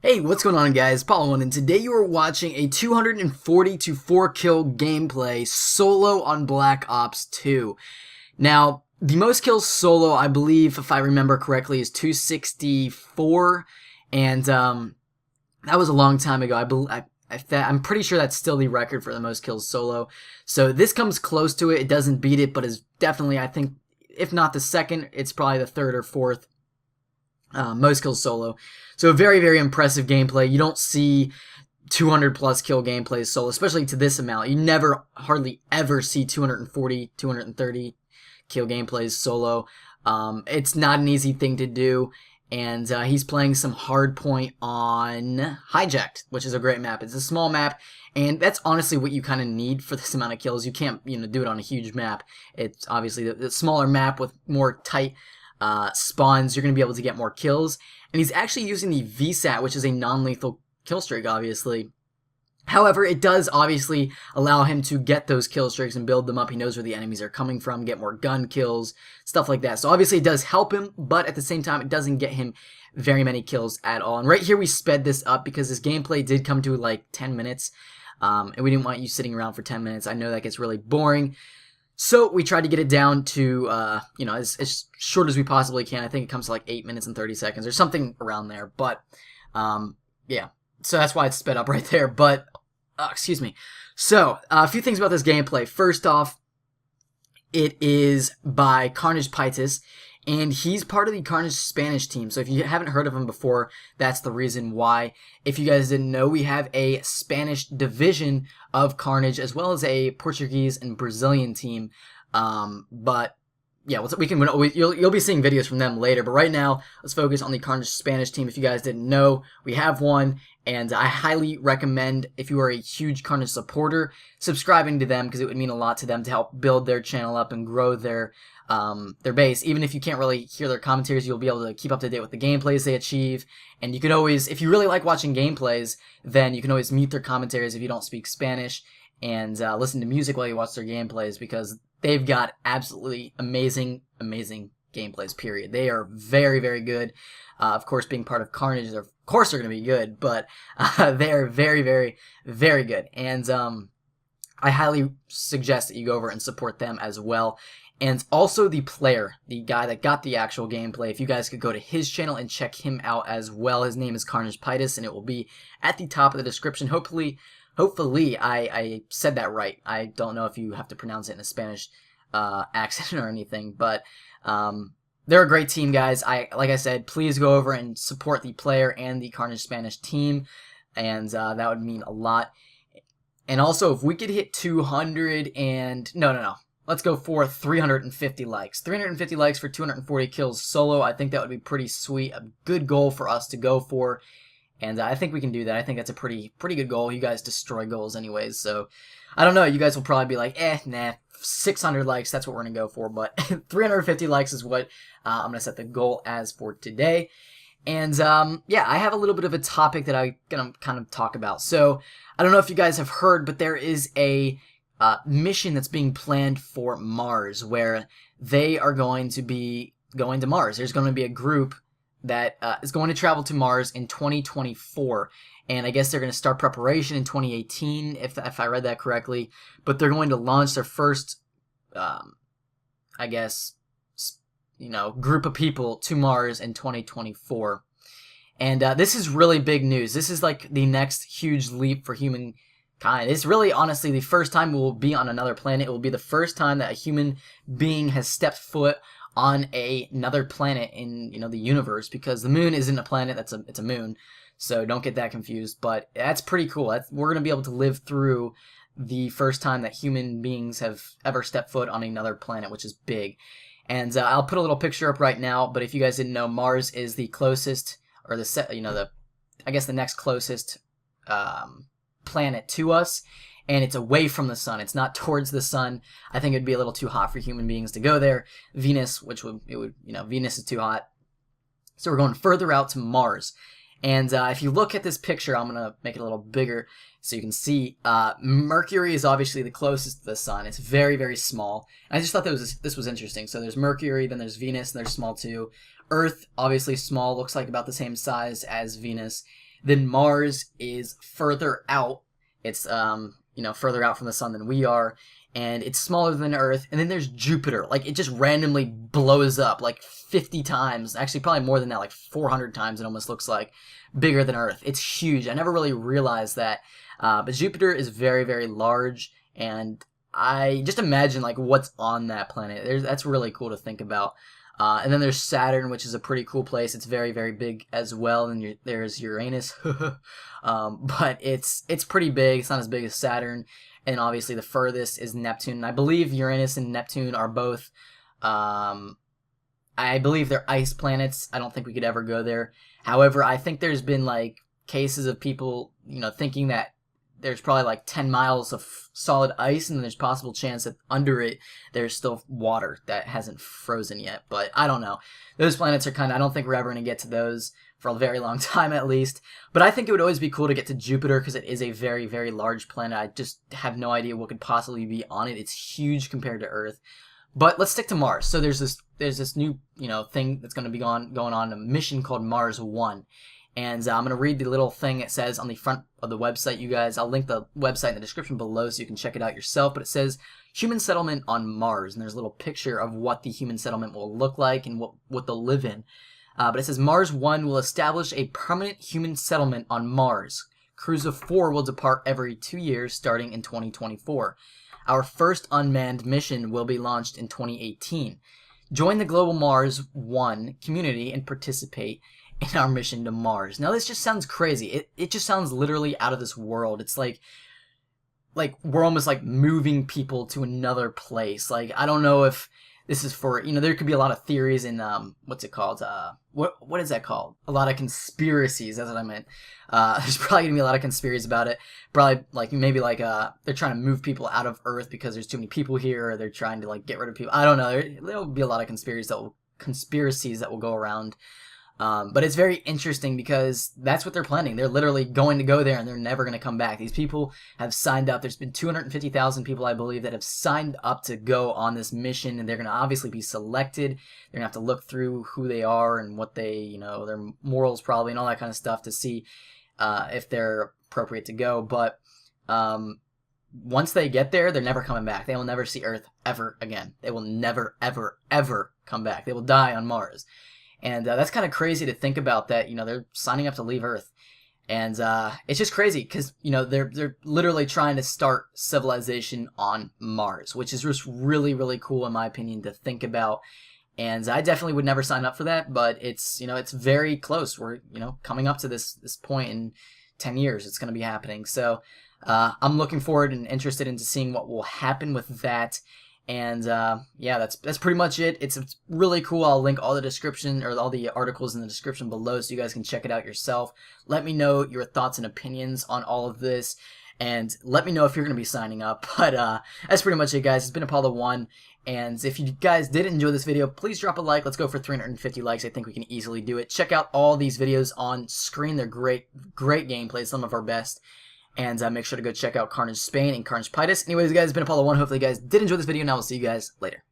Hey, what's going on, guys? Paulo, and today you are watching a 240 to 4 kill gameplay solo on Black Ops 2. Now, the most kills solo, I believe, if I remember correctly, is 264, and that was a long time ago. I'm pretty sure that's still the record for the most kills solo. So this comes close to it. It doesn't beat it, but is definitely, I think, if not the second, it's probably the third or fourth most kills solo. So very, very impressive gameplay. You don't see 200 plus kill gameplays solo, especially to this amount. You never, hardly ever see 240, 230 kill gameplays solo. It's not an easy thing to do. And he's playing some Hardpoint on Hijacked, which is a great map. It's a small map, and that's honestly what you kind of need for this amount of kills. You can't, do it on a huge map. It's obviously the smaller map with more tight spawns. You're going to be able to get more kills. And he's actually using the VSAT, which is a non-lethal kill streak, obviously. However, it does obviously allow him to get those kill streaks and build them up. He knows where the enemies are coming from, get more gun kills, stuff like that. So obviously it does help him, but at the same time, it doesn't get him very many kills at all. And right here, we sped this up because this gameplay did come to like 10 minutes. And we didn't want you sitting around for 10 minutes. I know that gets really boring. So we tried to get it down to, as short as we possibly can. I think it comes to like 8 minutes and 30 seconds or something around there. But, yeah. So that's why it's sped up right there. But, excuse me. So, a few things about this gameplay. First off, it is by Carnage Pitus, and he's part of the Carnage Spanish team. So if you haven't heard of him before, that's the reason why. If you guys didn't know, we have a Spanish division of Carnage, as well as a Portuguese and Brazilian team. But yeah, you'll be seeing videos from them later. But right now, let's focus on the Carnage Spanish team. If you guys didn't know, we have one, and I highly recommend, if you are a huge Carnage supporter, subscribing to them, because it would mean a lot to them to help build their channel up and grow their base. Even if you can't really hear their commentaries, you'll be able to keep up to date with the gameplays they achieve. And you can always, if you really like watching gameplays, then you can always mute their commentaries if you don't speak Spanish, and listen to music while you watch their gameplays, because they've got absolutely amazing gameplays, period. They are very, very good. Of course, being part of Carnage, of course they're going to be good, but they are very, very, very good. And I highly suggest that you go over and support them as well. And also the player, the guy that got the actual gameplay, if you guys could go to his channel and check him out as well. His name is Carnage Pitus, and it will be at the top of the description. Hopefully I said that right. I don't know if you have to pronounce it in a Spanish accent or anything, but they're a great team, guys. Like I said, please go over and support the player and the Carnage Spanish team, and that would mean a lot. And also, if we could hit 200 and... No. Let's go for 350 likes. 350 likes for 240 kills solo. I think that would be pretty sweet. A good goal for us to go for. And I think we can do that. I think that's a pretty good goal. You guys destroy goals anyways. So, I don't know. You guys will probably be like, nah. 600 likes, that's what we're going to go for. But 350 likes is what I'm going to set the goal as for today. And, yeah, I have a little bit of a topic that I'm going to kind of talk about. So, I don't know if you guys have heard, but there is a mission that's being planned for Mars, where they are going to be going to Mars. There's going to be a group that is going to travel to Mars in 2024, and I guess they're going to start preparation in 2018, if I read that correctly, but they're going to launch their first, I guess, group of people to Mars in 2024, and this is really big news. This is like the next huge leap for humankind. It's really, honestly, the first time we'll be on another planet. It will be the first time that a human being has stepped foot on another planet in, the universe, because the moon isn't a planet, it's a moon, so don't get that confused. But that's pretty cool. We're going to be able to live through the first time that human beings have ever stepped foot on another planet, which is big. And I'll put a little picture up right now, but if you guys didn't know, Mars is the closest, or I guess the next closest planet to us, and it's away from the sun. It's not towards the sun. I think it'd be a little too hot for human beings to go there. Venus, Venus is too hot. So we're going further out to Mars. And if you look at this picture, I'm going to make it a little bigger so you can see. Mercury is obviously the closest to the sun. It's very, very small. And I just thought this was interesting. So there's Mercury, then there's Venus, and they're small too. Earth, obviously small, looks like about the same size as Venus. Then Mars is further out. It's further out from the sun than we are, and it's smaller than Earth. And then there's Jupiter. Like, it just randomly blows up like 50 times. Actually, probably more than that, like 400 times. It almost looks like bigger than Earth. It's huge. I never really realized that. But Jupiter is very, very large, and I just imagine like what's on that planet. That's really cool to think about. And then there's Saturn, which is a pretty cool place. It's very, very big as well. And there's Uranus, but it's pretty big. It's not as big as Saturn. And obviously the furthest is Neptune. And I believe Uranus and Neptune are both, I believe they're ice planets. I don't think we could ever go there. However, I think there's been like cases of people, thinking that there's probably like 10 miles of solid ice, and there's possible chance that under it there's still water that hasn't frozen yet. But I don't know. Those planets are I don't think we're ever going to get to those for a very long time at least. But I think it would always be cool to get to Jupiter because it is a very, very large planet. I just have no idea what could possibly be on it. It's huge compared to Earth. But let's stick to Mars. So there's this new thing that's going to be going on, a mission called Mars 1. And I'm going to read the little thing it says on the front of the website, you guys. I'll link the website in the description below so you can check it out yourself. But it says, human settlement on Mars. And there's a little picture of what the human settlement will look like and what they'll live in. But it says, Mars 1 will establish a permanent human settlement on Mars. Crews of 4 will depart every 2 years starting in 2024. Our first unmanned mission will be launched in 2018. Join the global Mars 1 community and participate in our mission to Mars. Now this just sounds crazy. It just sounds literally out of this world. It's like we're almost like moving people to another place. Like, I don't know if this is for, there could be a lot of theories in, what's it called? What is that called? A lot of conspiracies. That's what I meant. There's probably gonna be a lot of conspiracies about it. Probably maybe they're trying to move people out of Earth because there's too many people here, or they're trying to get rid of people. I don't know. There'll be a lot of conspiracies that will go around. But it's very interesting because that's what they're planning. They're literally going to go there and they're never going to come back. These people have signed up. There's been 250,000 people, I believe, that have signed up to go on this mission, and they're going to obviously be selected. They're going to have to look through who they are and what they, their morals probably and all that kind of stuff to see if they're appropriate to go. But once they get there, they're never coming back. They will never see Earth ever again. They will never, ever, ever come back. They will die on Mars. And that's kind of crazy to think about that, they're signing up to leave Earth. And it's just crazy because, they're literally trying to start civilization on Mars, which is just really, really cool in my opinion to think about. And I definitely would never sign up for that, but it's, it's very close. We're, coming up to this point in 10 years. It's going to be happening. So I'm looking forward and interested into seeing what will happen with that. And yeah, that's pretty much it. It's really cool. I'll link all the description or all the articles in the description below so you guys can check it out yourself. Let me know your thoughts and opinions on all of this, and let me know if you're going to be signing up. But that's pretty much it, guys. It's been Apollo 1, and if you guys did enjoy this video, please drop a like. Let's go for 350 likes. I think we can easily do it. Check out all these videos on screen. They're great gameplay, some of our best. And make sure to go check out Carnage Spain and Carnage Pitus. Anyways, guys, it's been Apollo 1. Hopefully you guys did enjoy this video, and I will see you guys later.